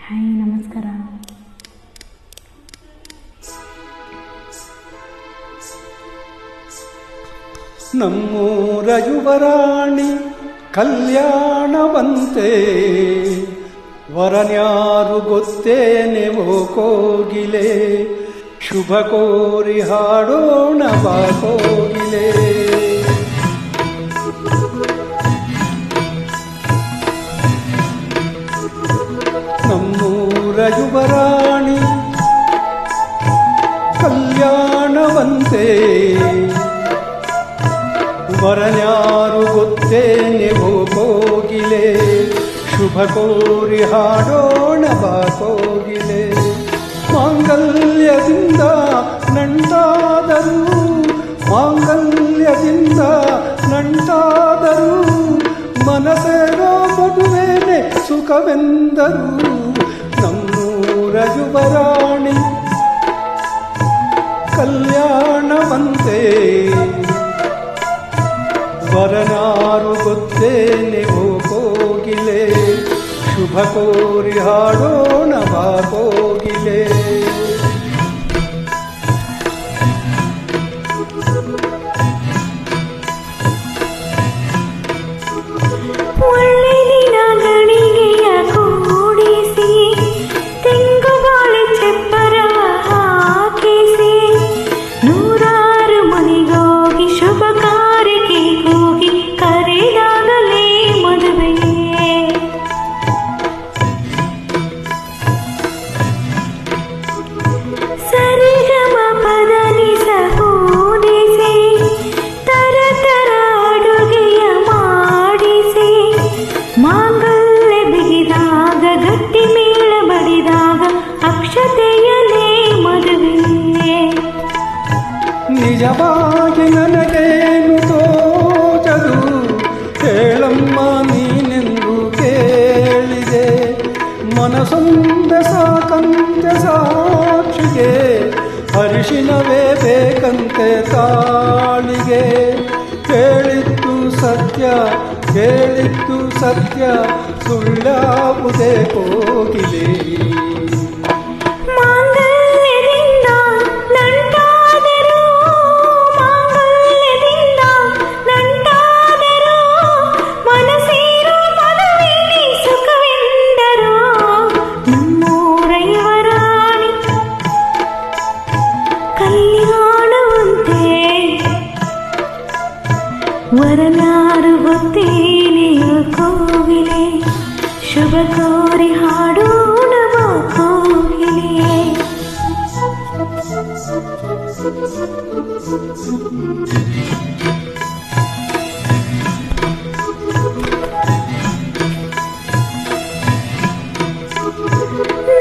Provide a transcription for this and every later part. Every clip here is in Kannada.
ಹಾಯ್, ನಮಸ್ಕಾರ. ನಮ್ಮೂರ ಯುವರಾಣಿ ಕಲ್ಯಾಣವಂತೆ, ವರನ್ಯಾರು ಗೊತ್ತೇನೆವೋ ಕೋಗಿಲೆ, ಶುಭ ಕೋರಿ ಹಾಡೋಣ ಬಾ ಕೋಗಿಲೆ. ನಮ್ಮೂರ ಯುವರಾಣಿ ಕಲ್ಯಾಣವಂತೆ, ವರನ್ಯಾರು ಗೊತ್ತೇನೆವೋ ಕೋಗಿಲೆ, ಶುಭ ಕೋರಿ ಹಾಡೋಣ ಬಾ ಕೋಗಿಲೆ. ಮಾಂಗಲ್ಯದಿಂದ ನಂಟಾದರು, ಮಾಂಗಲ್ಯದಿಂದ ನಂಟಾದರು, ಮನಸ್ಸೇನೋ ಮದುವೆನೆ ಸುಖವೆಂದರು. ನಮ್ಮೂರ ಯುವರಾಣಿ ಕಲ್ಯಾಣವಂತೆ, ವರನಾರು ಗೊತ್ತೇನೆವೋ ಕೋಗಿಲೆ, ಶುಭ ಕೋರಿ ಹಾಡೋಣ ಬಾ ಕೋಗಿಲೆ. ನಿಜವಾಗಿ ನನಗೇನು ತೋಚದು, ಹೇಳಮ್ಮ ನೀನೆಂದು ಕೇಳಿದೆ. ಮನಸೊಂದೆ ಸಾಕಂತೆ ಸಾಕ್ಷಿಗೆ, ಅರಿಶಿನವೇ ಬೇಕಂತೆ ತಾಳಿಗೆ. ಕೇಳಿದ್ದು ಸತ್ಯ, ಕೇಳಿದ್ದು ಸತ್ಯ, ಸುಳ್ಳಾವುದೇ ಕೋಗಿಲೆ. ವರನಾರು ಗೊತ್ತೇನೆಯೋ ಕೋಗಿಲೆ, ಶುಭ ಕೋರಿ ಹಾಡೋಣ ಬಾ ಕೋಗಿಲೆ.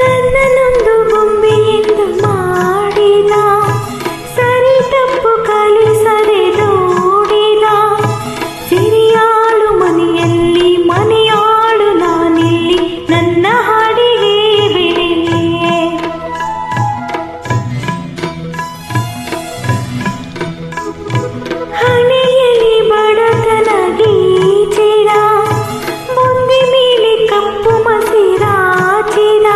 ನನ್ನನ್ನೊಂದು ಬೊಂಬೆಯೆಂದು ಮಾಡಿದ, ಸರಿ ತಪ್ಪು ಕಲಿಸದೆ ದೂಡಿದ. ಸಿರಿಯಾಳು ಮನೆಯಲ್ಲಿ ಮನೆಯಾಳು ನಾನಿಲ್ಲಿ, ನನ್ನ ಹಾಡಿಗೆ ಬೆಲೆ. ಹಣೆಯಲ್ಲಿ ಬಡತನ ಗೀಚಿದ, ಮುಂದೆ ಮೇಲೆ ಕಪ್ಪು ಮಸಿರಾಚಿದ.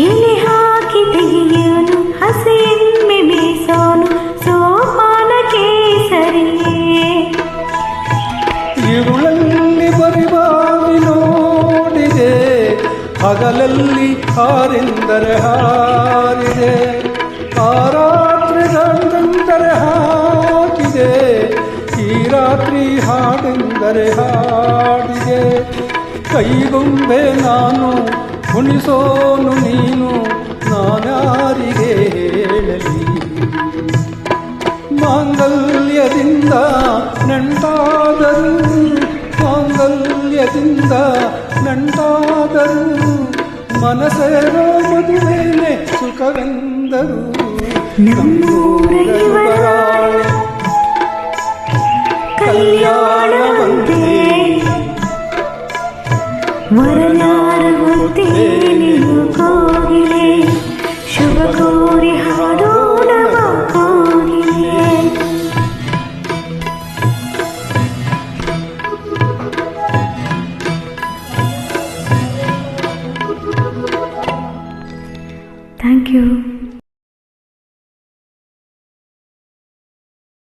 ಎಲೆ ಹಾಕಿ ತೆಗೆಯೋನು, ಹಸೆಯನ್ನೇ ಬೇಸೋನು, ಸೋಪಾನ ಕೇಸರಿಯೇ. ಇರುಳಲ್ಲಿ ಬರಿವಾಗಿ ನೋಡಿದೆ, ಹಗಲಲ್ಲಿ ಹಾರೆಂದರೆ ಹಾರಿದೆ. ಆ ರಾತ್ರಿ ಗಂಟೆಂದರೆ ಹಾಕಿದೆ, ಈ ರಾತ್ರಿ ಹಾಡೆಂದರೆ ಹಾಡಿದೆ. ಕೈಗೊಂಬೆ ನಾನು, ಕುಣಿಸೋನು ನೀನು, ನಾನ್ಯಾರಿಗೆ ಹೇಳಲಿ. ಮಾಂಗಲ್ಯದಿಂದ ನಂಟಾದರು, ಮಾಂಗಲ್ಯದಿಂದ ನಂಟಾದರು, ಮನಸ್ಸೇನೋ ಮದುವೆನೆ ಸುಖವೆಂದರು. ನಮ್ಮೂರ ಯುವರಾಣಿ ಕಲ್ಯಾಣವಂತೆ, ವರನಾರು ಗೊತ್ತೇನೆಯೋ ಕೋಗಿಲೆ, ಶುಭ ಕೋರಿ ಹಾಡೋಣ ಬಾ ಕೋಗಿಲೆ. Thank you.